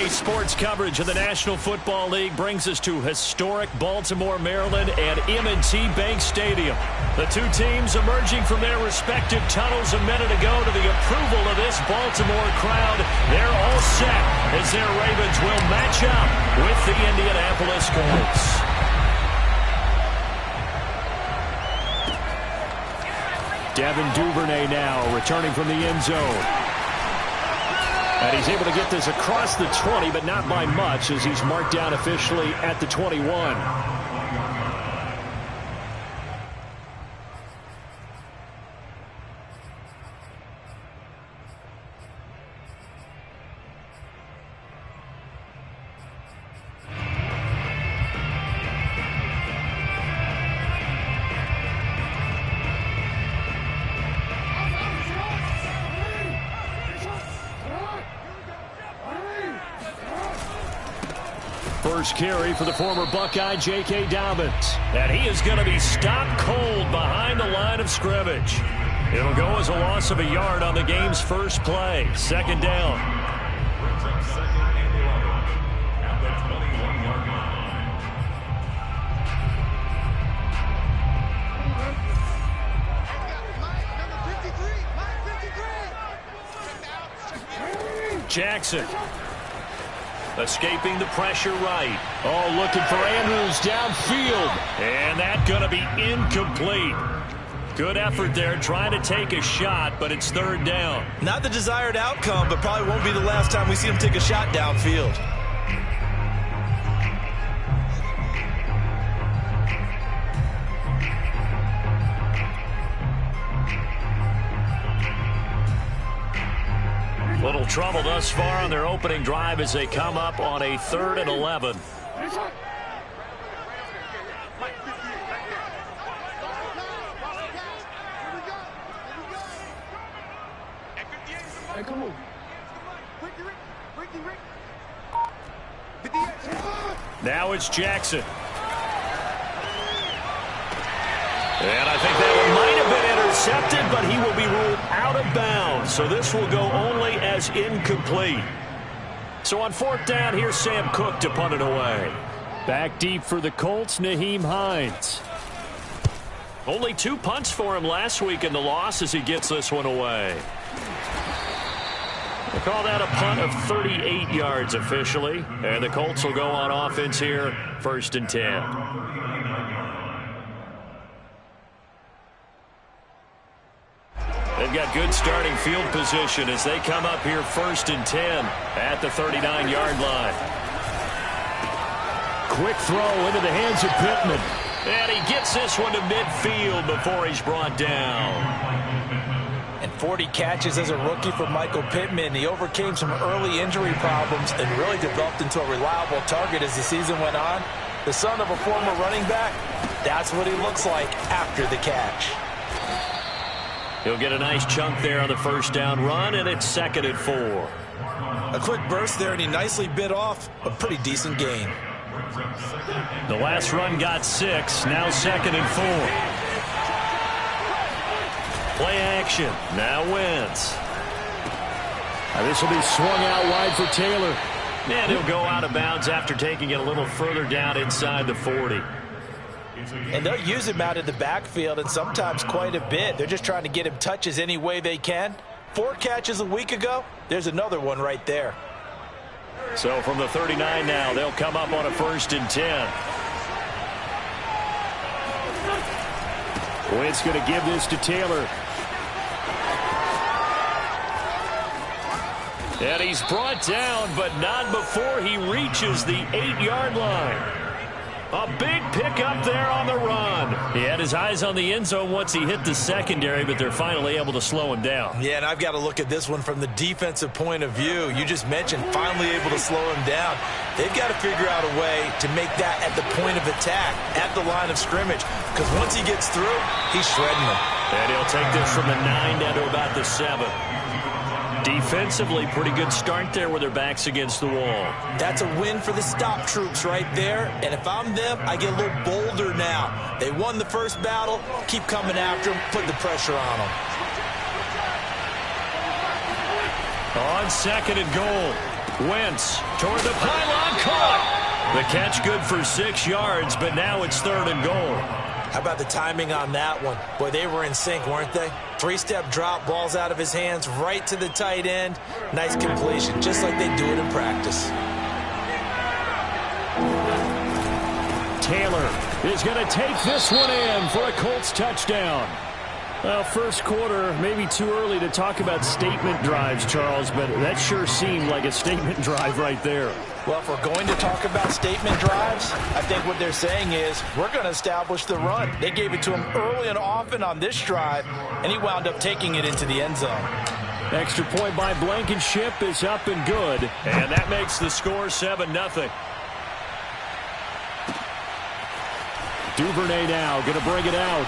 Today's sports coverage of the National Football League brings us to historic Baltimore, Maryland and M&T Bank Stadium. The two teams emerging from their respective tunnels a minute ago to the approval of this Baltimore crowd. They're all set as their Ravens will match up with the Indianapolis Colts. Devin Duvernay now returning from the end zone. And he's able to get this across the 20, but not by much as he's marked down officially at the 21. First carry for the former Buckeye, J.K. Dobbins. And he is going to be stopped cold behind the line of scrimmage. It'll go as a loss of a yard on the game's first play. Second down. Jackson. Escaping the pressure right. Oh, looking for Andrews downfield. And that's going to be incomplete. Good effort there trying to take a shot, but it's third down. Not the desired outcome, but probably won't be the last time we see him take a shot downfield. Little trouble thus far on their opening drive as they come up on a 3rd and 11. Now it's Jackson. And I think that one might have been intercepted, but he will be ruled out of bounds. So this will go only as incomplete. So on 4th down, here's Sam Cook to punt it away. Back deep for the Colts, Nyheim Hines. Only 2 punts for him last week in the loss as he gets this one away. We'll call that a punt of 38 yards officially. And the Colts will go on offense here, 1st and 10. They've got good starting field position as they come up here 1st and 10 at the 39-yard line. Quick throw into the hands of Pittman. And he gets this one to midfield before he's brought down. And 40 catches as a rookie for Michael Pittman. He overcame some early injury problems and really developed into a reliable target as the season went on. The son of a former running back, that's what he looks like after the catch. He'll get a nice chunk there on the 1st down run, and it's 2nd and 4. A quick burst there, and he nicely bit off a pretty decent gain. The last run got 6, now 2nd and 4. Play action, now Wentz. This will be swung out wide for Taylor. And he'll go out of bounds after taking it a little further down inside the 40. And they'll use him out in the backfield, and sometimes quite a bit. They're just trying to get him touches any way they can. 4 catches a week ago. There's another one right there. So from the 39 now, they'll come up on a 1st and 10. Wentz going to give this to Taylor. And he's brought down, but not before he reaches the 8-yard line. A big pickup there on the run. He had his eyes on the end zone once he hit the secondary, but they're finally able to slow him down. Yeah, and I've got to look at this one from the defensive point of view. You just mentioned finally able to slow him down. They've got to figure out a way to make that at the point of attack, at the line of scrimmage, because once he gets through, he's shredding them. And he'll take this from the 9 down to about the 7. Defensively, pretty good start there with their backs against the wall. That's a win for the stop troops right there. And if I'm them, I get a little bolder now. They won the first battle. Keep coming after them. Put the pressure on them. On 2nd and goal. Wentz toward the pylon, caught. The catch good for 6 yards, but now it's 3rd and goal. How about the timing on that one? Boy, they were in sync, weren't they? 3-step drop, balls out of his hands, right to the tight end. Nice completion, just like they do it in practice. Taylor is going to take this one in for a Colts touchdown. Well, first quarter, maybe too early to talk about statement drives, Charles, but that sure seemed like a statement drive right there. Well, if we're going to talk about statement drives, I think what they're saying is we're going to establish the run. They gave it to him early and often on this drive, and he wound up taking it into the end zone. Extra point by Blankenship is up and good, and that makes the score 7-0. Duvernay now going to bring it out.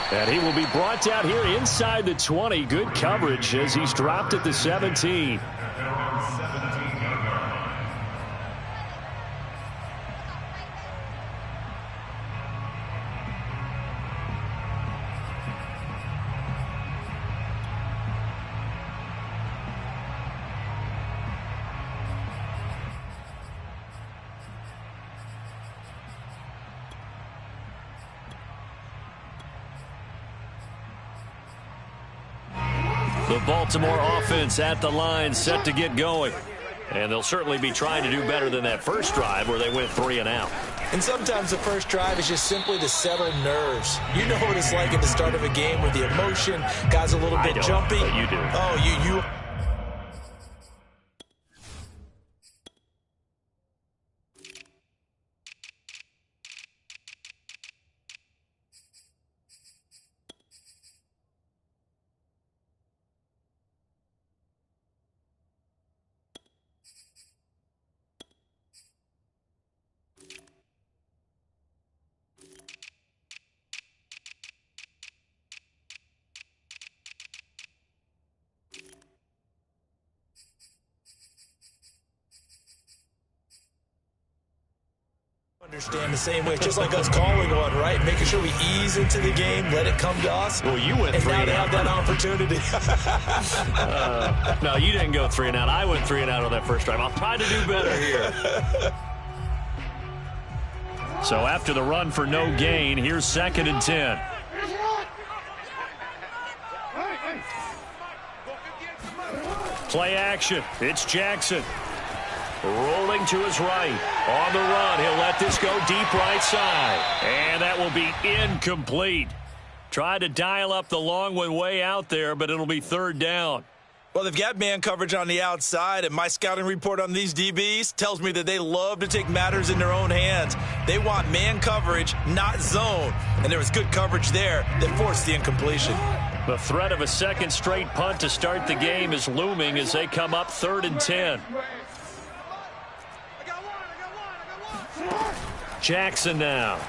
And he will be brought down here inside the 20. Good coverage as he's dropped at the 17. The Baltimore offense at the line, set to get going. And they'll certainly be trying to do better than that first drive where they went 3 and out. And sometimes the first drive is just simply to settle nerves. You know what it's like at the start of a game with the emotion, guys a little bit jumpy. But you do. Oh, you. Understand the same way, just like us calling one, right? Making sure we ease into the game, let it come to us. Well, you went 3 and out. And now they have that opportunity. No, you didn't go 3 and out. I went 3 and out on that first drive. I'll try to do better here. So after the run for no gain, here's 2nd and 10. Play action. It's Jackson. Rolling to his right. On the run, he'll let this go deep right side. And that will be incomplete. Tried to dial up the long one way out there, but it'll be 3rd down. Well, they've got man coverage on the outside, and my scouting report on these DBs tells me that they love to take matters in their own hands. They want man coverage, not zone. And there was good coverage there that forced the incompletion. The threat of a second straight punt to start the game is looming as they come up 3rd and 10. Jackson now.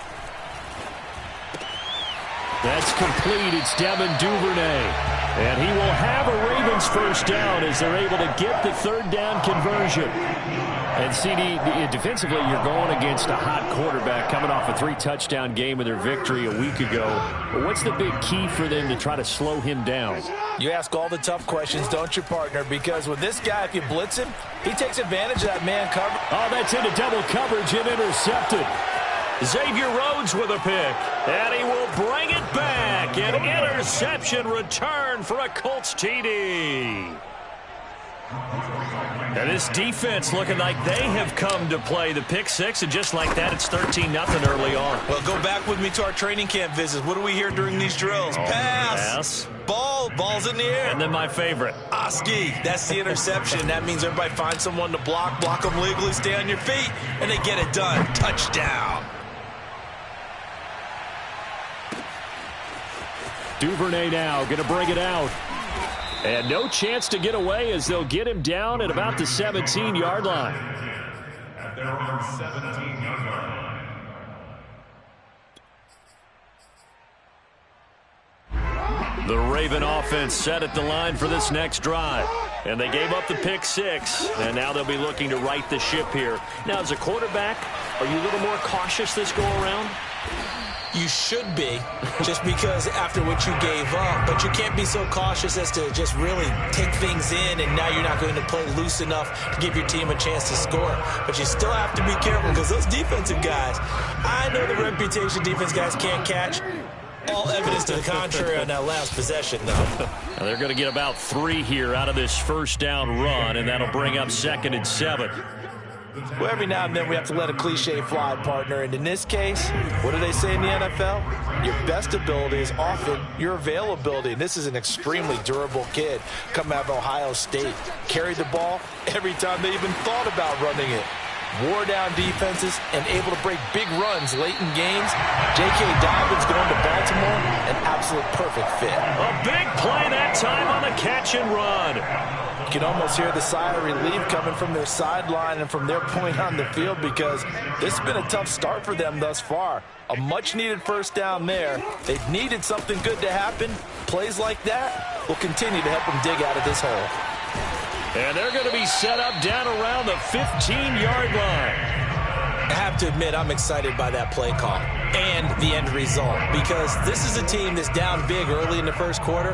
That's complete. It's Devin Duvernay. And he will have a Ravens first down as they're able to get the 3rd down conversion. And CD, defensively, you're going against a hot quarterback coming off a 3-touchdown game in their victory a week ago. But what's the big key for them to try to slow him down? You ask all the tough questions, don't you, partner? Because with this guy, if you blitz him, he takes advantage of that man cover. Oh, that's into double coverage and intercepted. Xavier Rhodes with a pick, and he will bring it back. An interception return for a Colts TD. And this defense looking like they have come to play. The pick 6, and just like that, it's 13-0 early on. Well, go back with me to our training camp visits. What do we hear during these drills? Pass. Ball's in the air. And then my favorite. Oski, that's the interception. That means everybody finds someone to block them legally, stay on your feet, and they get it done. Touchdown. Duvernay now going to bring it out. And no chance to get away as they'll get him down at about the 17-yard line. At their own 17-yard line. The Raven offense set at the line for this next drive. And they gave up the pick 6, and now they'll be looking to right the ship here. Now, as a quarterback, are you a little more cautious this go around? You should be, just because after what you gave up. But you can't be so cautious as to just really take things in, and now you're not going to play loose enough to give your team a chance to score. But you still have to be careful, because those defensive guys, I know the reputation defense guys can't catch. All evidence to the contrary on that last possession, though. They're going to get about 3 here out of this first down run, and that'll bring up 2nd and 7. Well, every now and then we have to let a cliche fly, partner. And in this case, what do they say in the NFL? Your best ability is often your availability. And this is an extremely durable kid coming out of Ohio State. Carried the ball every time they even thought about running it. Wore down defenses and able to break big runs late in games. J.K. Dobbins going to Baltimore, an absolute perfect fit. A big play that time on the catch and run. You can almost hear the sigh of relief coming from their sideline and from their point on the field, because this has been a tough start for them thus far. A much-needed first down there. They've needed something good to happen. Plays like that will continue to help them dig out of this hole. And they're going to be set up down around the 15-yard line. I have to admit, I'm excited by that play call and the end result, because this is a team that's down big early in the first quarter,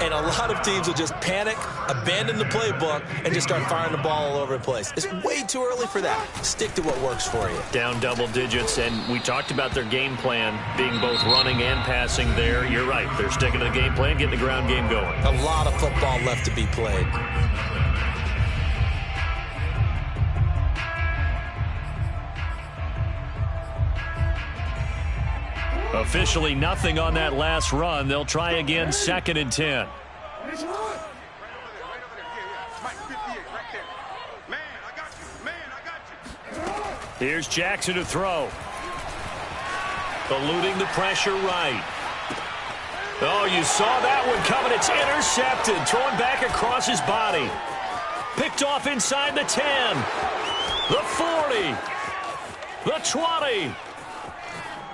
and a lot of teams will just panic, abandon the playbook, and just start firing the ball all over the place. It's way too early for that. Stick to what works for you. Down double digits, and we talked about their game plan being both running and passing there. You're right. They're sticking to the game plan, getting the ground game going. A lot of football left to be played. Officially nothing on that last run. They'll try again, 2nd and 10. Here's Jackson to throw. Eluding the pressure right. Oh, you saw that one coming. It's intercepted. Throwing back across his body. Picked off inside the 10. The 40. The 20.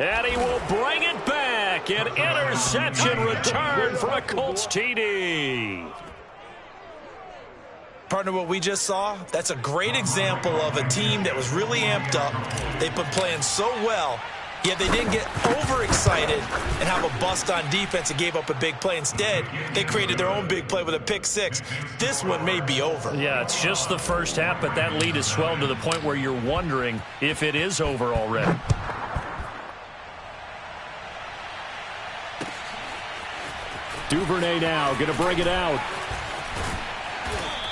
And he will bring it back. An interception return for a Colts TD. Partner, what we just saw, that's a great example of a team that was really amped up. They've been playing so well, yet they didn't get overexcited and have a bust on defense and gave up a big play. Instead, they created their own big play with a pick six. This one may be over. Yeah, it's just the first half, but that lead has swelled to the point where you're wondering if it is over already. Duvernay now going to bring it out.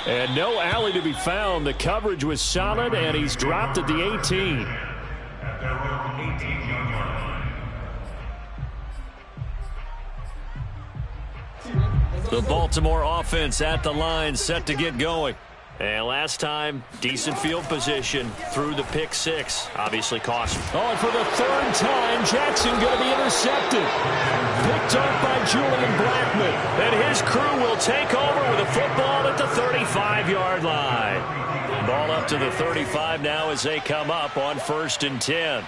And no alley to be found. The coverage was solid, and he's dropped at the 18. At their own 18-yard line. The Baltimore offense at the line, set to get going. And last time, decent field position through the pick six. Obviously cost. Oh, and for the 3rd time, Jackson going to be intercepted. Picked up by Julian Blackman. And his crew will take over with a football at the 35-yard line. Ball up to the 35 now as they come up on 1st and 10.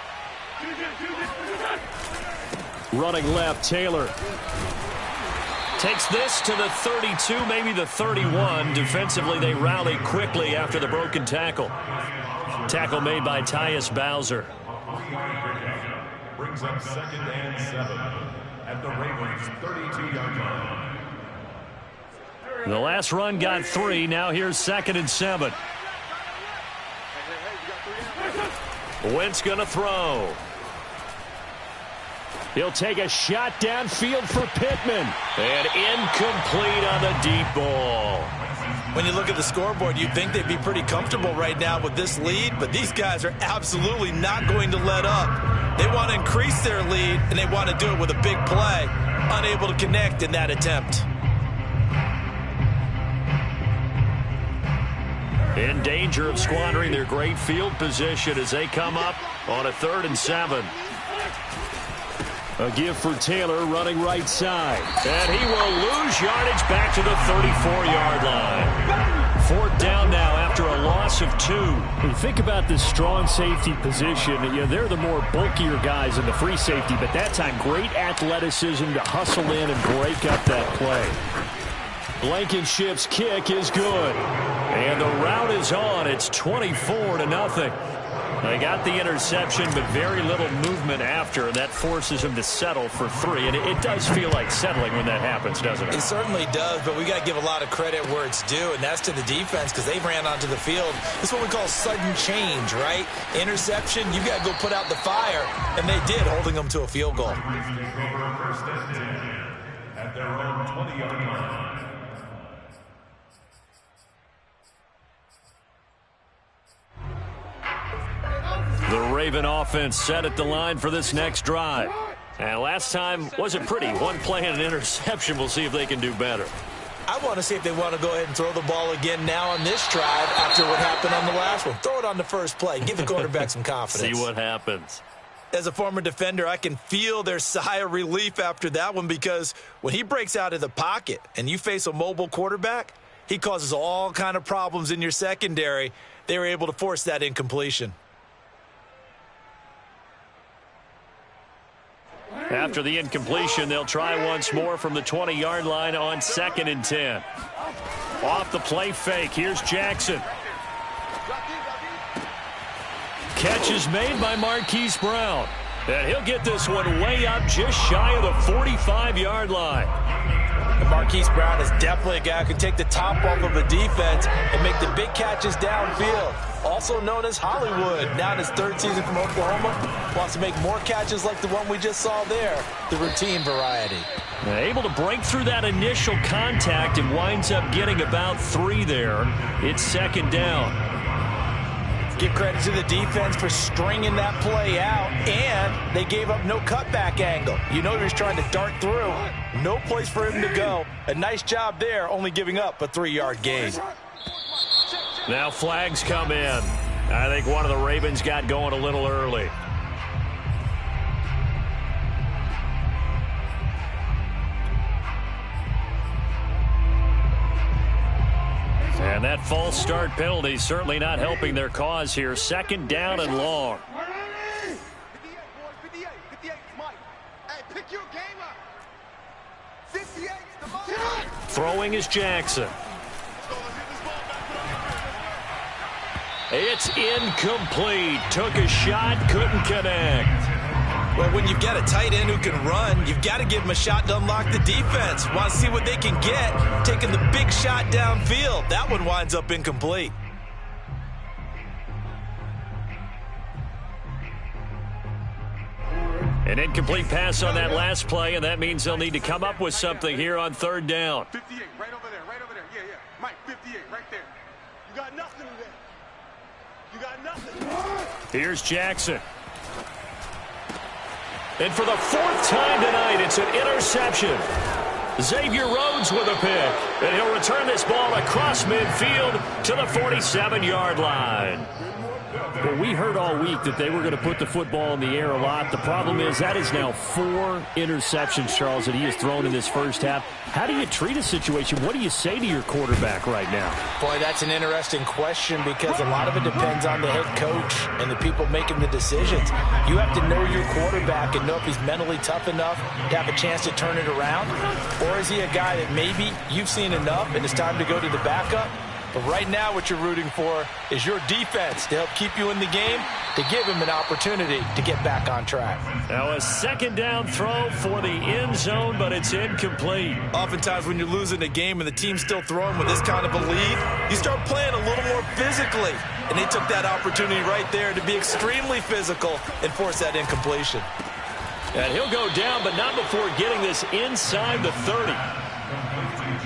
Running left, Taylor. Takes this to the 32, maybe the 31. Defensively, they rally quickly after the broken tackle. Tackle made by Tyus Bowser. Brings up 2nd and 7 at the Ravens' 32-yard line. The last run got 3. Now here's 2nd and 7. Wentz going to throw. He'll take a shot downfield for Pittman. And incomplete on the deep ball. When you look at the scoreboard, you'd think they'd be pretty comfortable right now with this lead, but these guys are absolutely not going to let up. They want to increase their lead, and they want to do it with a big play. Unable to connect in that attempt. In danger of squandering their great field position as they come up on a 3rd and 7. A give for Taylor running right side. And he will lose yardage back to the 34-yard line. 4th down now after a loss of 2. You think about this strong safety position. They're the more bulkier guys in the free safety, but that time great athleticism to hustle in and break up that play. Blankenship's kick is good. And the route is on. It's 24-0. They got the interception, but very little movement after, and that forces him to settle for 3. And it does feel like settling when that happens, doesn't it? It certainly does, but we got to give a lot of credit where it's due, and that's to the defense because they ran onto the field. This is what we call sudden change, right? Interception, you got to go put out the fire, and they did, holding them to a field goal. First and 10 at their own 20-yard line. The Raven offense set at the line for this next drive. And last time wasn't pretty. One play and an interception. We'll see if they can do better. I want to see if they want to go ahead and throw the ball again now on this drive after what happened on the last one. Throw it on the first play. Give the quarterback some confidence. See what happens. As a former defender, I can feel their sigh of relief after that one because when he breaks out of the pocket and you face a mobile quarterback, he causes all kind of problems in your secondary. They were able to force that incompletion. After the incompletion, they'll try once more from the 20-yard line on 2nd and 10. Off the play fake. Here's Jackson. Catch is made by Marquise Brown. And he'll get this one way up just shy of the 45-yard line. And Marquise Brown is definitely a guy who can take the top off of a defense and make the big catches downfield. Also known as Hollywood, now in his 3rd season from Oklahoma, wants to make more catches like the one we just saw there, the routine variety. Able to break through that initial contact and winds up getting about 3 there. It's 2nd down. Give credit to the defense for stringing that play out, and they gave up no cutback angle. You know he was trying to dart through. No place for him to go. A nice job there, only giving up a 3-yard gain. Now flags come in. I think one of the Ravens got going a little early. And that false start penalty certainly not helping their cause here. 2nd down and long. Throwing is Jackson. It's incomplete. Took a shot, couldn't connect. Well, when you've got a tight end who can run, you've got to give him a shot to unlock the defense. Want to see what they can get, taking the big shot downfield. That one winds up incomplete. An incomplete pass on that last play, and that means they'll need to come up with something here on 3rd down. 58, right over there, right over there. Yeah, yeah. Mike, 58, right there. You got nothing there. You got nothing. Here's Jackson. And for the 4th time tonight, it's an interception. Xavier Rhodes with a pick. And he'll return this ball across midfield to the 47-yard line. Well, we heard all week that they were going to put the football in the air a lot. The problem is that is now 4 interceptions, Charles, that he has thrown in this first half. How do you treat a situation? What do you say to your quarterback right now? Boy, that's an interesting question because a lot of it depends on the head coach and the people making the decisions. You have to know your quarterback and know if he's mentally tough enough to have a chance to turn it around, or is he a guy that maybe you've seen enough and it's time to go to the backup? But right now what you're rooting for is your defense to help keep you in the game, to give him an opportunity to get back on track. Now a 2nd down throw for the end zone, but it's incomplete. Oftentimes when you're losing a game and the team's still throwing with this kind of a lead, you start playing a little more physically. And they took that opportunity right there to be extremely physical and force that incompletion. And he'll go down, but not before getting this inside the 30.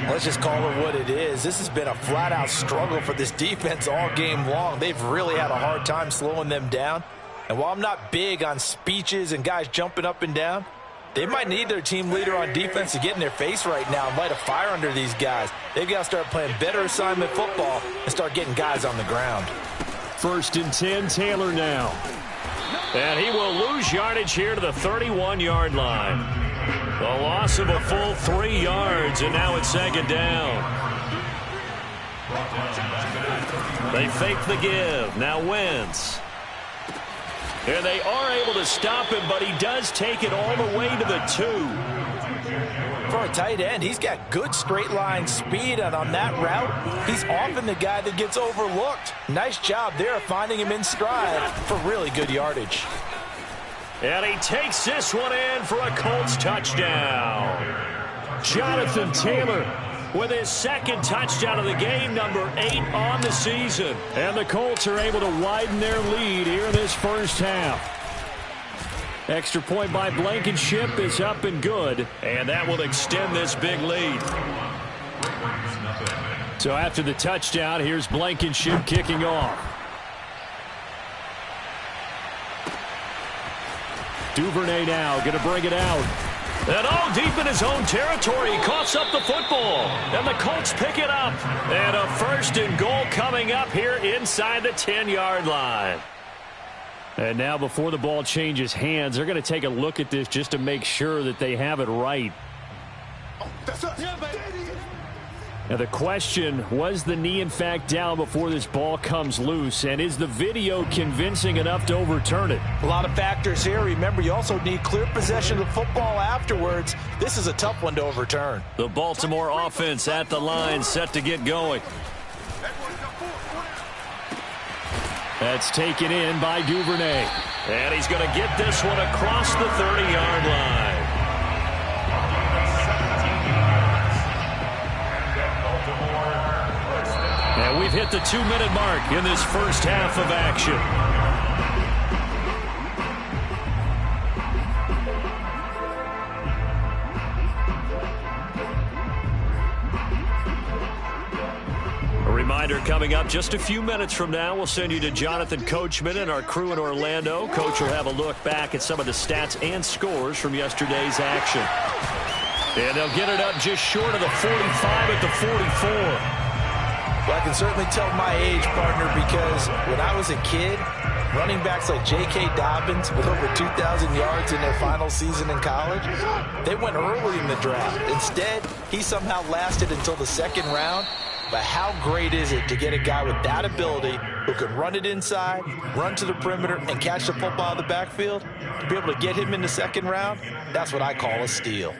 Let's just call it what it is. This has been a flat-out struggle for this defense all game long. They've really had a hard time slowing them down. And while I'm not big on speeches and guys jumping up and down, they might need their team leader on defense to get in their face right now and light a fire under these guys. They've got to start playing better assignment football and start getting guys on the ground. 1st and 10, Taylor now. And he will lose yardage here to the 31-yard line. A loss of a full 3 yards, and now it's 2nd down. They fake the give. Now Wentz. And they are able to stop him, but he does take it all the way to the 2. For a tight end, he's got good straight line speed, and on that route, he's often the guy that gets overlooked. Nice job there finding him in stride for really good yardage. And he takes this one in for a Colts touchdown. Jonathan Taylor with his second touchdown of the game, number 8 on the season. And the Colts are able to widen their lead here in this first half. Extra point by Blankenship is up and good, and that will extend this big lead. So after the touchdown, here's Blankenship kicking off. Duvernay now going to bring it out. And all deep in his own territory, he coughs up the football. And the Colts pick it up. And a first and goal coming up here inside the 10-yard line. And now before the ball changes hands, they're going to take a look at this just to make sure that they have it right. Now the question, was the knee in fact down before this ball comes loose? And is the video convincing enough to overturn it? A lot of factors here. Remember, you also need clear possession of the football afterwards. This is a tough one to overturn. The Baltimore offense at the line, set to get going. That's taken in by Duvernay. And he's going to get this one across the 30-yard line. And we've hit the 2-minute mark in this first half of action. Reminder coming up just a few minutes from now, we'll send you to Jonathan Coachman and our crew in Orlando. Coach will have a look back at some of the stats and scores from yesterday's action. And they'll get it up just short of the 45 at the 44. Well, I can certainly tell my age, partner, because when I was a kid, running backs like J.K. Dobbins with over 2,000 yards in their final season in college, they went early in the draft. Instead, he somehow lasted until the second round. But how great is it to get a guy with that ability who can run it inside, run to the perimeter, and catch the football in the backfield? To be able to get him in the second round, that's what I call a steal.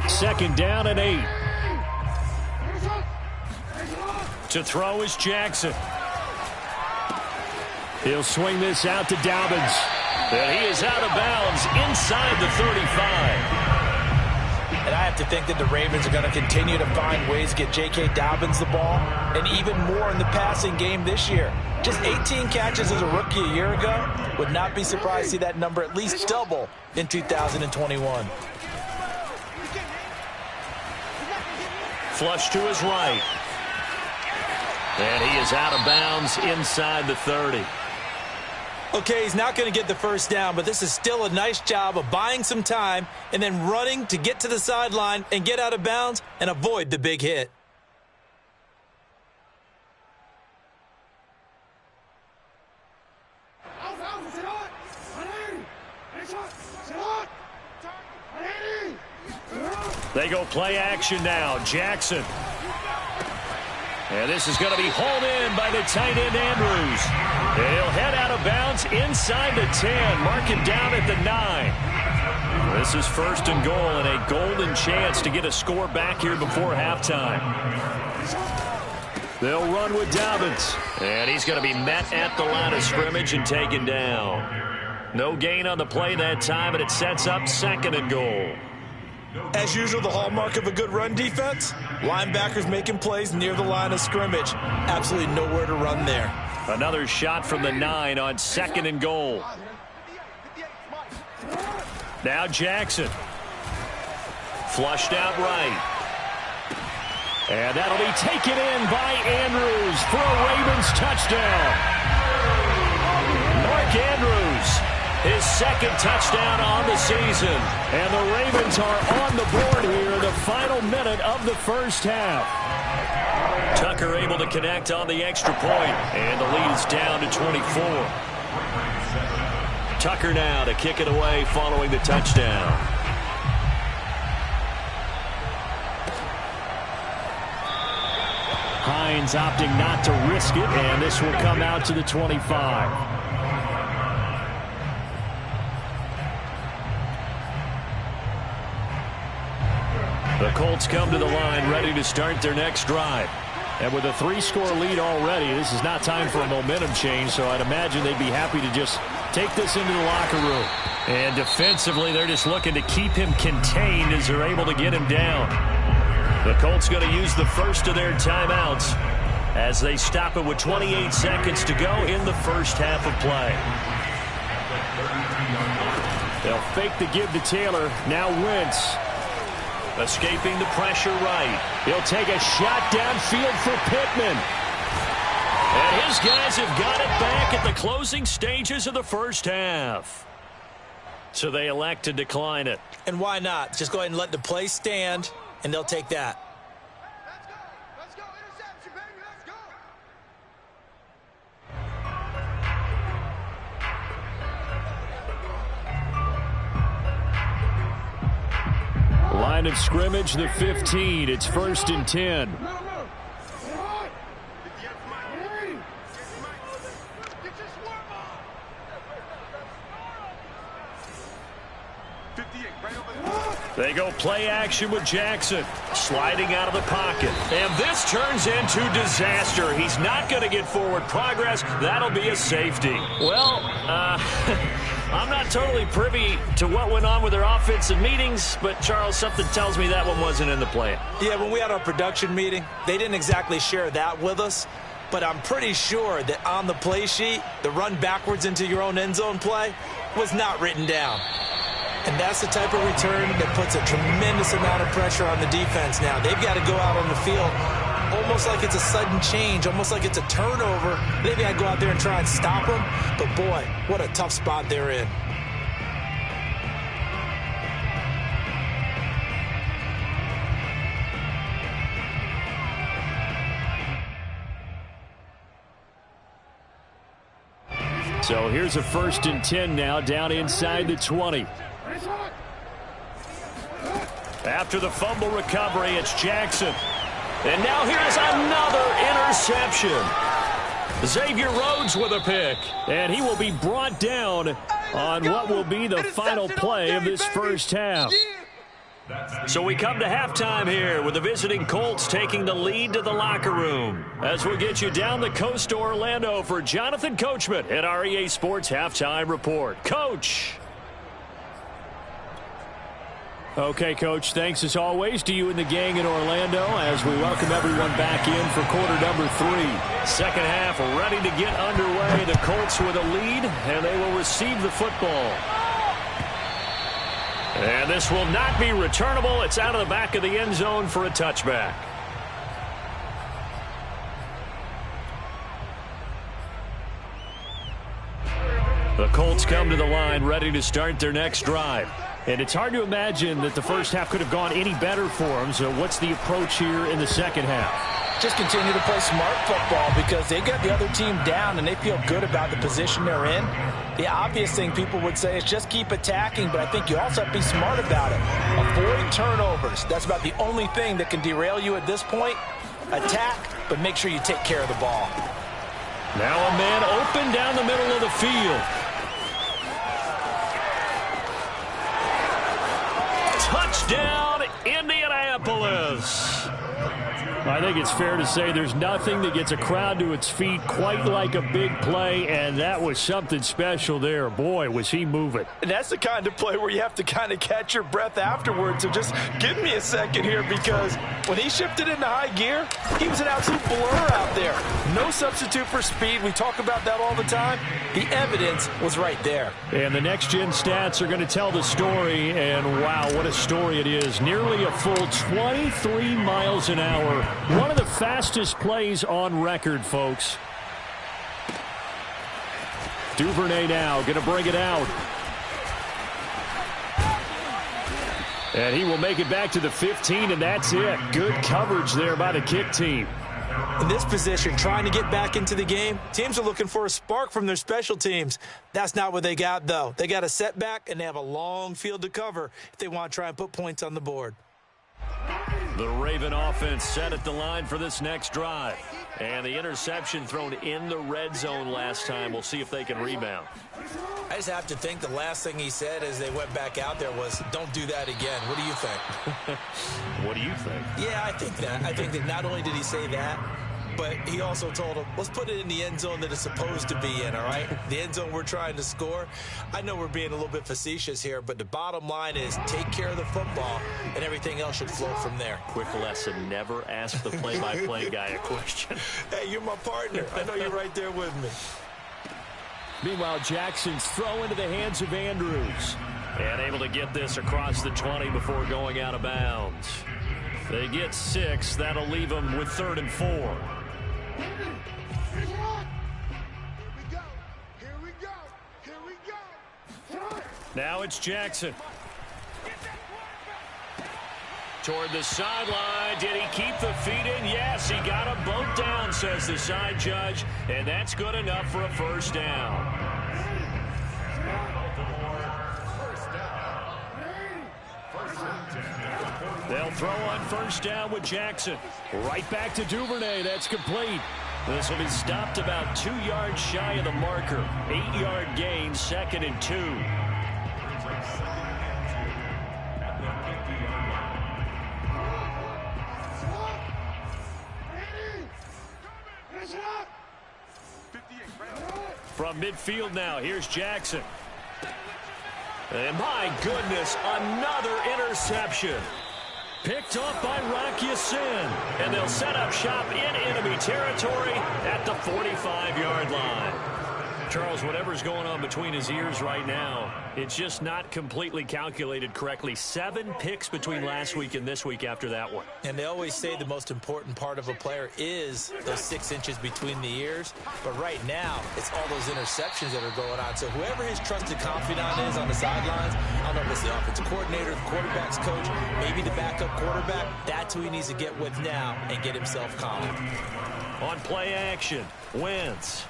Second down and 8. To throw is Jackson. He'll swing this out to Dobbins. And he is out of bounds inside the 35. And I have to think that the Ravens are going to continue to find ways to get J.K. Dobbins the ball, and even more in the passing game this year. Just 18 catches as a rookie a year ago. Would not be surprised to see that number at least double in 2021. Flush to his right. And he is out of bounds inside the 30. Okay, he's not going to get the first down, but this is still a nice job of buying some time and then running to get to the sideline and get out of bounds and avoid the big hit. They go play action now. Jackson. And this is going to be hauled in by the tight end Andrews. And he'll head out of bounds inside the 10. Mark him down at the 9. This is first and goal and a golden chance to get a score back here before halftime. They'll run with Dobbins. And he's going to be met at the line of scrimmage and taken down. No gain on the play that time, and it sets up second and goal. As usual, the hallmark of a good run defense, linebackers making plays near the line of scrimmage. Absolutely nowhere to run there. Another shot from the 9 on second and goal. Now Jackson. Flushed out right. And that'll be taken in by Andrews for a Ravens touchdown. Mark Andrews. His second touchdown on the season. And the Ravens are on the board here in the final minute of the first half. Tucker able to connect on the extra point. And the lead is down to 24. Tucker now to kick it away following the touchdown. Hines opting not to risk it. And this will come out to the 25. The Colts come to the line ready to start their next drive. And with a 3-score lead already, this is not time for a momentum change, so I'd imagine they'd be happy to just take this into the locker room. And defensively, they're just looking to keep him contained as they're able to get him down. The Colts going to use the first of their timeouts as they stop it with 28 seconds to go in the first half of play. They'll fake the give to Taylor. Now Wentz. Escaping the pressure right. He'll take a shot downfield for Pittman. And his guys have got it back at the closing stages of the first half. So they elect to decline it. And why not? Just go ahead and let the play stand, and they'll take that. Let's go. Interception, baby. Let's go. Line of scrimmage, the 15. It's 1st and 10. They go play action with Jackson. Sliding out of the pocket. And this turns into disaster. He's not going to get forward progress. That'll be a safety. Well, I'm not totally privy to what went on with their offensive meetings, but, Charles, something tells me that one wasn't in the plan. Yeah, when we had our production meeting, they didn't exactly share that with us, but I'm pretty sure that on the play sheet, the run backwards into your own end zone play was not written down. And that's the type of return that puts a tremendous amount of pressure on the defense now. They've got to go out on the field almost like it's a sudden change, almost like it's a turnover. They've got to go out there and try and stop them. But, boy, what a tough spot they're in. So here's a 1st and 10 now, down inside the 20. After the fumble recovery, it's Jackson. And now here's another interception. Xavier Rhodes with a pick. And he will be brought down on what will be the final play of this first half. So we come to halftime here with the visiting Colts taking the lead to the locker room. As we'll get you down the coast to Orlando for Jonathan Coachman at our EA Sports Halftime Report. Coach. Okay, Coach, thanks as always to you and the gang in Orlando as we welcome everyone back in for quarter number 3. Second half ready to get underway. The Colts with a lead, and they will receive the football. And this will not be returnable. It's out of the back of the end zone for a touchback. The Colts come to the line ready to start their next drive. And it's hard to imagine that the first half could have gone any better for them. So what's the approach here in the second half? Just continue to play smart football because they got the other team down and they feel good about the position they're in. The obvious thing people would say is just keep attacking, but I think you also have to be smart about it. Avoid turnovers. That's about the only thing that can derail you at this point. Attack, but make sure you take care of the ball. Now a man open down the middle of the field. Touchdown, Indianapolis. I think it's fair to say there's nothing that gets a crowd to its feet quite like a big play, and that was something special there. Boy, was he moving. And that's the kind of play where you have to kind of catch your breath afterwards. So just give me a second here because when he shifted into high gear, he was an absolute blur out there. No substitute for speed. We talk about that all the time. The evidence was right there. And the next-gen stats are going to tell the story, and wow, what a story it is. Nearly a full 23 miles an hour. One of the fastest plays on record, folks. Duvernay now going to bring it out. And he will make it back to the 15, and that's it. Good coverage there by the kick team. In this position, trying to get back into the game, teams are looking for a spark from their special teams. That's not what they got, though. They got a setback, and they have a long field to cover if they want to try and put points on the board. The Raven offense set at the line for this next drive. And the interception thrown in the red zone last time. We'll see if they can rebound. I just have to think the last thing he said as they went back out there was, don't do that again. What do you think? What do you think? Yeah, I think that. I think that not only did he say that, but he also told him, let's put it in the end zone that it's supposed to be in, all right? The end zone we're trying to score. I know we're being a little bit facetious here, but the bottom line is take care of the football, and everything else should flow from there. Quick lesson, never ask the play-by-play guy a question. Hey, you're my partner. I know you're right there with me. Meanwhile, Jackson's throw into the hands of Andrews. And able to get this across the 20 before going out of bounds. They get 6. That'll leave them with 3rd and 4. Here we go. Now it's Jackson. Toward the sideline. Did he keep the feet in? Yes, he got them both down, says the side judge. And that's good enough for a first down. They'll throw on first down with Jackson. Right back to Duvernay. That's complete. This will be stopped about 2 yards shy of the marker. 8-yard gain, 2nd and 2. From midfield now, here's Jackson. And my goodness, another interception. Picked off by Rock Ya-Sin. And they'll set up shop in enemy territory at the 45-yard line. Charles, whatever's going on between his ears right now, it's just not completely calculated correctly. 7 picks between last week and this week after that one. And they always say the most important part of a player is those 6 inches between the ears. But right now, it's all those interceptions that are going on. So whoever his trusted confidant is on the sidelines, I don't know if it's the offensive coordinator, the quarterback's coach, maybe the backup quarterback, that's who he needs to get with now and get himself calm. On play action, Wentz.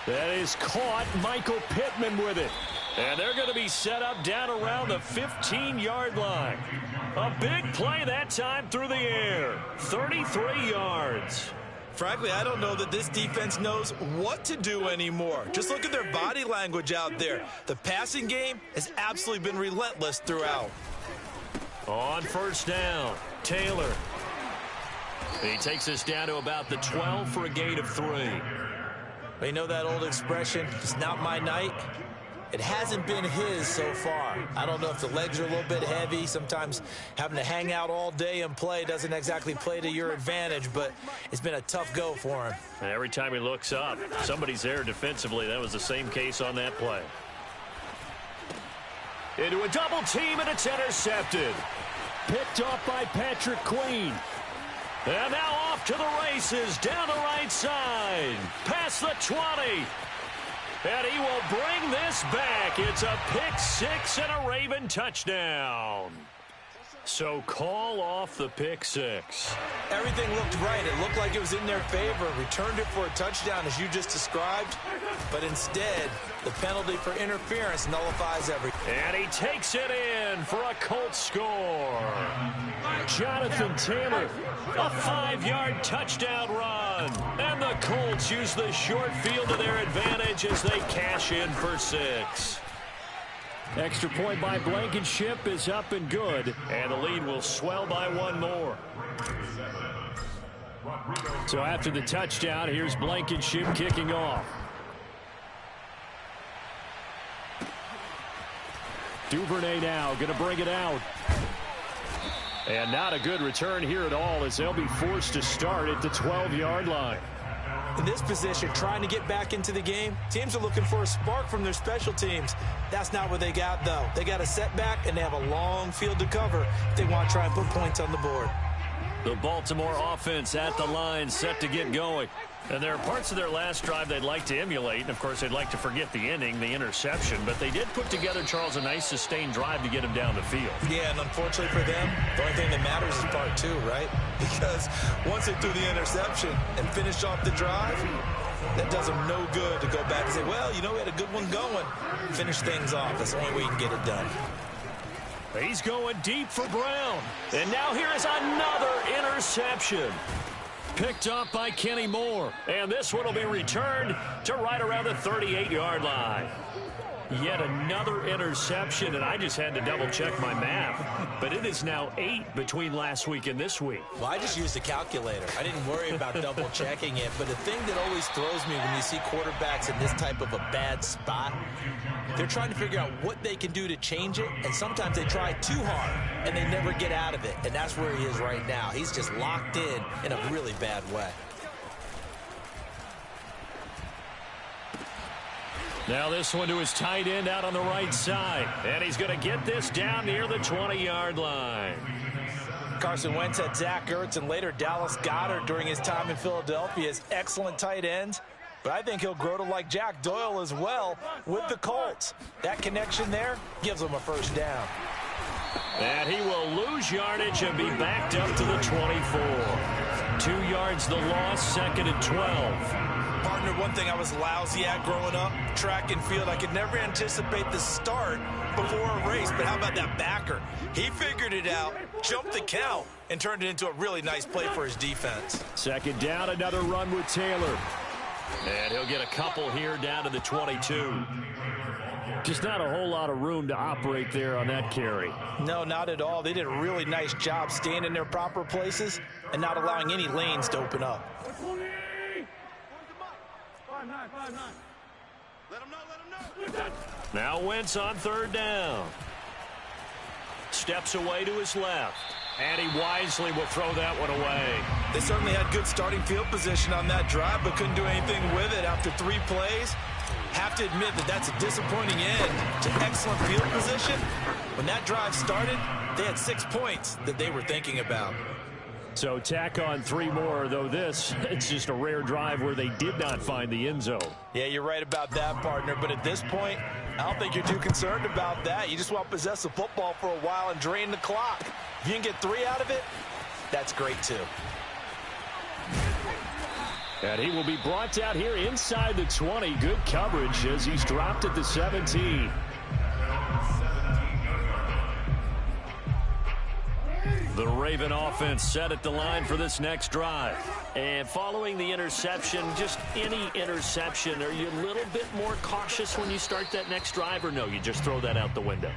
That is caught. Michael Pittman with it. And they're going to be set up down around the 15-yard line. A big play that time through the air. 33 yards. Frankly, I don't know that this defense knows what to do anymore. Just look at their body language out there. The passing game has absolutely been relentless throughout. On first down, Taylor. He takes us down to about the 12 for a gain of 3. You know that old expression, it's not my night? It hasn't been his so far. I don't know if the legs are a little bit heavy. Sometimes having to hang out all day and play doesn't exactly play to your advantage, but it's been a tough go for him. And every time he looks up, somebody's there defensively. That was the same case on that play. Into a double team, and it's intercepted. Picked off by Patrick Queen. And now off to the races, down the right side, past the 20. And he will bring this back. It's a pick 6 and a Raven touchdown. So call off the pick 6. Everything looked right. It looked like it was in their favor. Returned it for a touchdown, as you just described. But instead, the penalty for interference nullifies everything. And he takes it in for a Colts score. Jonathan Taylor. A 5-yard touchdown run. And the Colts use the short field to their advantage as they cash in for 6. Extra point by Blankenship is up and good. And the lead will swell by 1 more. So after the touchdown, here's Blankenship kicking off. Duvernay now going to bring it out. And not a good return here at all, as they'll be forced to start at the 12-yard line. In this position, trying to get back into the game, teams are looking for a spark from their special teams. That's not what they got, though. They got a setback, and they have a long field to cover if they want to try and put points on the board. The Baltimore offense at the line, set to get going. And there are parts of their last drive they'd like to emulate. And, of course, they'd like to forget the inning, the interception. But they did put together, Charles, a nice sustained drive to get him down the field. Yeah, and unfortunately for them, the only thing that matters is part 2, right? Because once they threw the interception and finished off the drive, that does them no good to go back and say, well, you know, we had a good one going. Finish things off. That's the only way you can get it done. He's going deep for Brown. And now here is another interception. Picked up by Kenny Moore. And this one will be returned to right around the 38-yard line. Yet another interception, and I just had to double-check my math. But it is now 8 between last week and this week. Well, I just used a calculator. I didn't worry about double-checking it. But the thing that always throws me when you see quarterbacks in this type of a bad spot, they're trying to figure out what they can do to change it, and sometimes they try too hard, and they never get out of it. And that's where he is right now. He's just locked in a really bad way. Now this one to his tight end out on the right side. And he's going to get this down near the 20-yard line. Carson Wentz had Zach Ertz and later Dallas Goedert during his time in Philadelphia as excellent tight ends. But I think he'll grow to like Jack Doyle as well with the Colts. That connection there gives him a first down. And he will lose yardage and be backed up to the 24. 2 yards the loss, 2nd and 12. Partner, one thing I was lousy at growing up, track and field, I could never anticipate the start before a race. But how about that backer? He figured it out, jumped the count, and turned it into a really nice play for his defense. 2nd down, another run with Taylor. And he'll get a couple here down to the 22. Just not a whole lot of room to operate there on that carry. No, not at all. They did a really nice job staying in their proper places and not allowing any lanes to open up. Let him know. Now Wentz on 3rd down. Steps away to his left. And he wisely will throw that one away. They certainly had good starting field position on that drive, but couldn't do anything with it after 3 plays. Have to admit that that's a disappointing end to excellent field position. When that drive started, they had 6 points that they were thinking about. So tack on 3 more, though it's just a rare drive where they did not find the end zone. Yeah, you're right about that, partner. But at this point, I don't think you're too concerned about that. You just want to possess the football for a while and drain the clock. If you can get 3 out of it, that's great too. And he will be brought down here inside the 20. Good coverage as he's dropped at the 17. The Raven offense set at the line for this next drive. And following the interception, just any interception, are you a little bit more cautious when you start that next drive, or no, you just throw that out the window?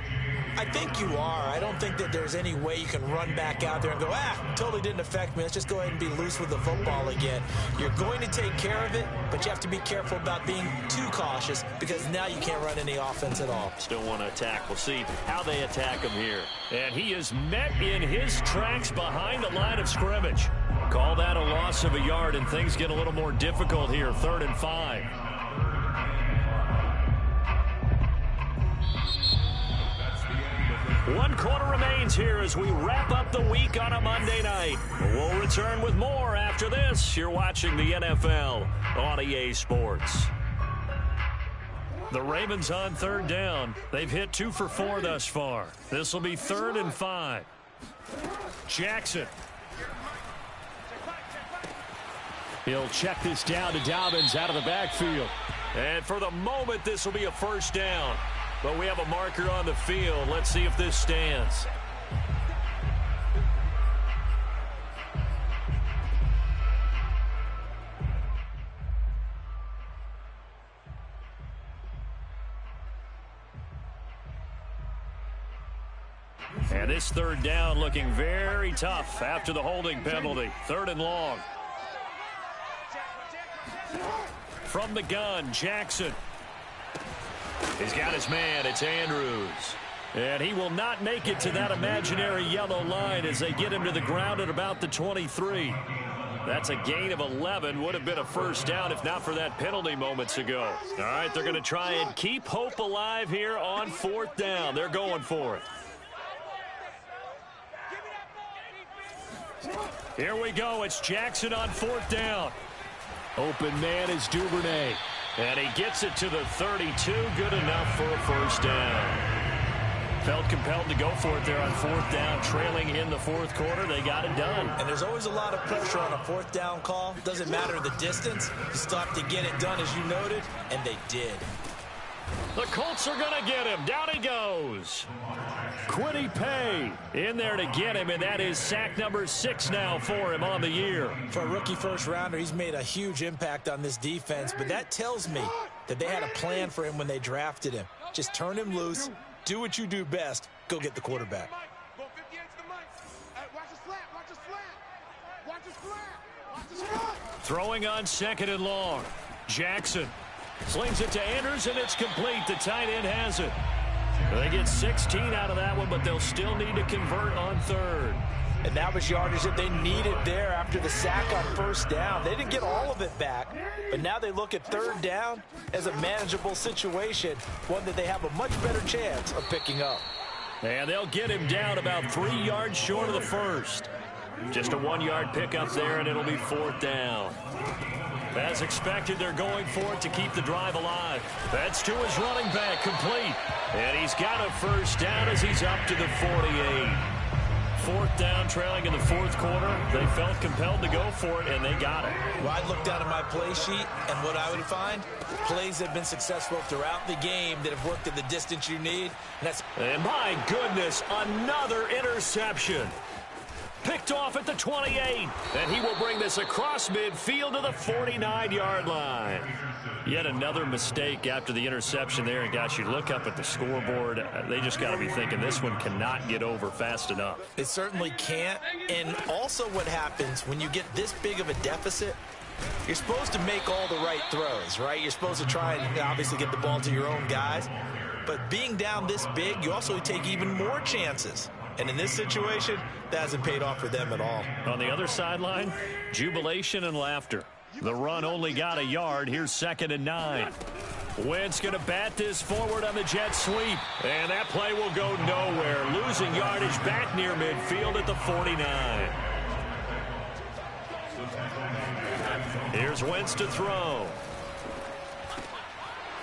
I think you are. I don't think that there's any way you can run back out there and go, totally didn't affect me. Let's just go ahead and be loose with the football again. You're going to take care of it, but you have to be careful about being too cautious because now you can't run any offense at all. Still want to attack. We'll see how they attack him here. And he is met in his tracks behind the line of scrimmage. Call that a loss of a yard, and things get a little more difficult here. 3rd and 5. One quarter remains here as we wrap up the week on a Monday night. We'll return with more after this. You're watching the NFL on EA Sports. The Ravens on 3rd down. They've hit 2 for 4 thus far. This will be 3rd and 5. Jackson. He'll check this down to Dobbins out of the backfield. And for the moment, this will be a first down. But we have a marker on the field. Let's see if this stands. And this 3rd down looking very tough after the holding penalty. 3rd and long. From the gun, Jackson. He's got his man. It's Andrews. And he will not make it to that imaginary yellow line as they get him to the ground at about the 23. That's a gain of 11. Would have been a first down if not for that penalty moments ago. All right, they're going to try and keep hope alive here on 4th down. They're going for it. Here we go. It's Jackson on 4th down. Open man is Duvernay. And he gets it to the 32. Good enough for a first down. Felt compelled to go for it there on 4th down. Trailing in the 4th quarter. They got it done. And there's always a lot of pressure on a 4th down call. Doesn't matter the distance. You still have to get it done, as you noted. And they did. The Colts are going to get him. Down he goes. Quiddy Pay in there to get him, and that is sack number 6 now for him on the year. For a rookie first-rounder, he's made a huge impact on this defense, but that tells me that they had a plan for him when they drafted him. Just turn him loose, do what you do best, go get the quarterback. Go 58 to the mic. Hey, watch his flat, watch his flat. Watch his flat, watch his flat. Throwing on 2nd and long. Jackson slings it to Andrews, and it's complete. The tight end has it. They get 16 out of that one, but they'll still need to convert on 3rd. And that was yardage that they needed there after the sack on 1st down. They didn't get all of it back, but now they look at 3rd down as a manageable situation, one that they have a much better chance of picking up. And they'll get him down about 3 yards short of the 1st. Just a 1-yard pickup there, and it'll be 4th down. As expected, they're going for it to keep the drive alive. That's to his running back, complete. And he's got a 1st down as he's up to the 48. 4th down, trailing in the 4th quarter. They felt compelled to go for it, and they got it. Well, I'd look down at my play sheet, and what I would find, plays that have been successful throughout the game that have worked at the distance you need. And my goodness, another interception. Picked off at the 28, and he will bring this across midfield to the 49-yard line. Yet another mistake after the interception there, and gosh, you look up at the scoreboard, they just got to be thinking this one cannot get over fast enough. It certainly can't, and also what happens when you get this big of a deficit, you're supposed to make all the right throws, right? You're supposed to try and obviously get the ball to your own guys, but being down this big, you also take even more chances. And in this situation, that hasn't paid off for them at all. On the other sideline, jubilation and laughter. The run only got a yard. Here's 2nd and 9. Wentz going to bat this forward on the jet sweep. And that play will go nowhere. Losing yardage back near midfield at the 49. Here's Wentz to throw.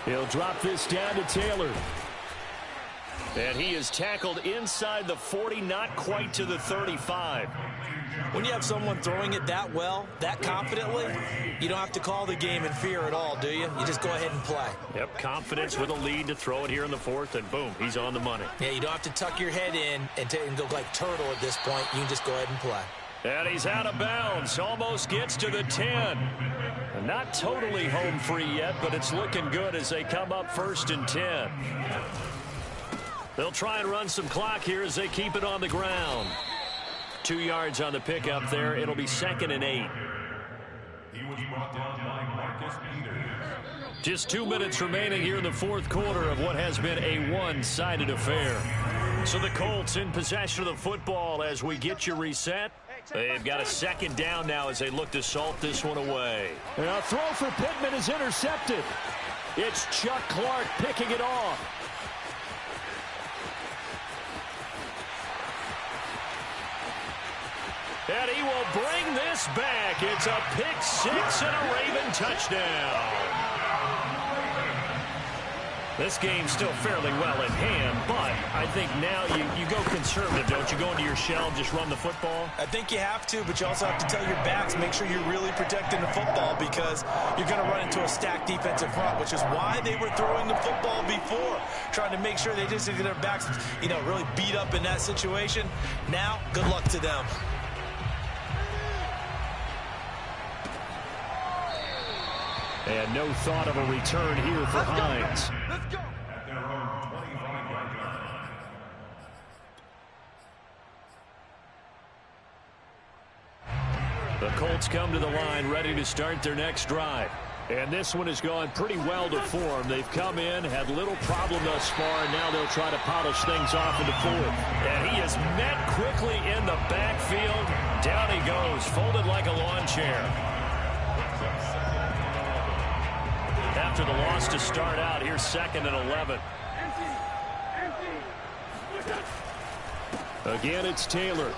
He'll drop this down to Taylor. And he is tackled inside the 40, not quite to the 35. When you have someone throwing it that well, that confidently, you don't have to call the game in fear at all, do you? You just go ahead and play. Yep, confidence with a lead to throw it here in the 4th, and boom, he's on the money. Yeah, you don't have to tuck your head in and go like turtle at this point. You can just go ahead and play. And he's out of bounds, almost gets to the 10. Not totally home free yet, but it's looking good as they come up 1st and 10. They'll try and run some clock here as they keep it on the ground. 2 yards on the pickup there. It'll be 2nd and 8. He was brought down by Marcus Peters. Just 2 minutes remaining here in the 4th quarter of what has been a one-sided affair. So the Colts in possession of the football as we get you reset. They've got a 2nd down now as they look to salt this one away. And a throw for Pittman is intercepted. It's Chuck Clark picking it off. And he will bring this back. It's a pick 6 and a Raven touchdown. This game's still fairly well in hand, but I think now you go conservative, don't you? Go into your shell, just run the football? I think you have to, but you also have to tell your backs, make sure you're really protecting the football because you're going to run into a stacked defensive front, which is why they were throwing the football before, trying to make sure they just get their backs, really beat up in that situation. Now, good luck to them. And no thought of a return here for Hines. Let's go. At their own 25-yard line. The Colts come to the line ready to start their next drive. And this one has gone pretty well to form. They've come in, had little problem thus far, and now they'll try to polish things off in the 4th. And he is met quickly in the backfield. Down he goes, folded like a lawn chair. After the loss to start out, here's 2nd and 11. Again, it's Taylor.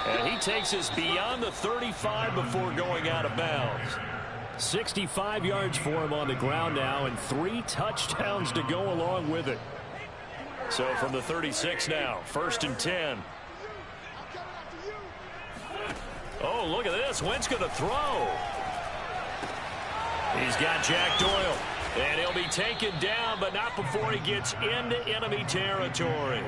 And he takes us beyond the 35 before going out of bounds. 65 yards for him on the ground now, and 3 touchdowns to go along with it. So from the 36 now, 1st and 10. Oh, look at this. Wentz going to throw. He's got Jack Doyle. And he'll be taken down, but not before he gets into enemy territory.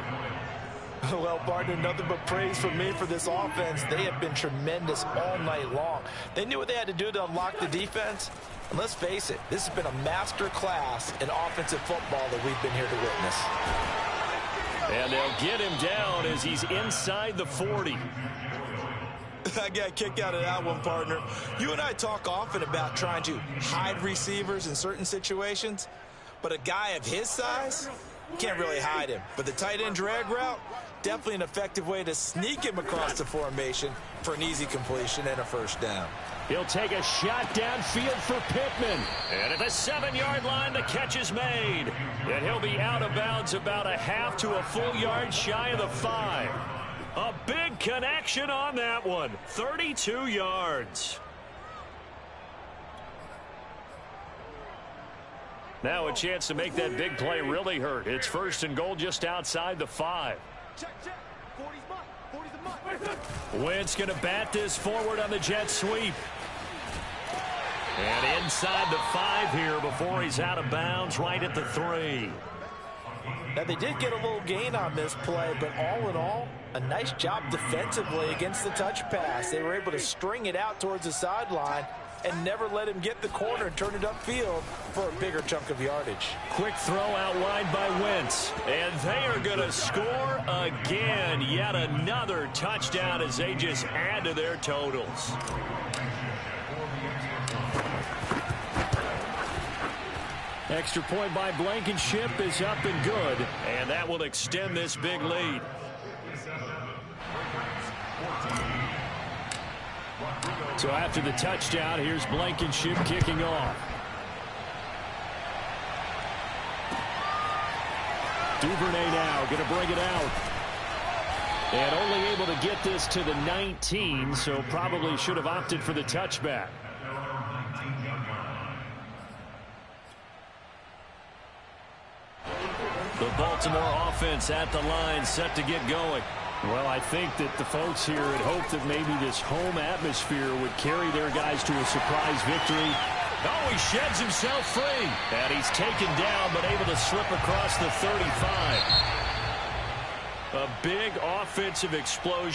Well, partner, nothing but praise from me for this offense. They have been tremendous all night long. They knew what they had to do to unlock the defense. And let's face it, this has been a master class in offensive football that we've been here to witness. And they'll get him down as he's inside the 40. I got a kick out of that one, partner. You and I talk often about trying to hide receivers in certain situations, but a guy of his size can't really hide him. But the tight end drag route, definitely an effective way to sneak him across the formation for an easy completion and a first down. He'll take a shot downfield for Pittman. And at the 7-yard line, the catch is made. And he'll be out of bounds about a half to a full yard shy of the 5. A big connection on that one. 32 yards. Now a chance to make that big play really hurt. It's 1st and goal just outside the 5. Check. 40's mine. 40's the mine. Wentz going to bat this forward on the jet sweep. And inside the 5 here before he's out of bounds right at the 3. Now, they did get a little gain on this play, but all in all, a nice job defensively against the touch pass. They were able to string it out towards the sideline and never let him get the corner and turn it upfield for a bigger chunk of yardage. Quick throw out wide by Wentz. And they are going to score again. Yet another touchdown as they just add to their totals. Extra point by Blankenship is up and good. And that will extend this big lead. So after the touchdown, here's Blankenship kicking off. Duvernay now going to bring it out. And only able to get this to the 19, so probably should have opted for the touchback. The Baltimore offense at the line, set to get going. Well, I think that the folks here had hoped that maybe this home atmosphere would carry their guys to a surprise victory. Oh, he sheds himself free. And he's taken down, but able to slip across the 35. A big offensive explosion.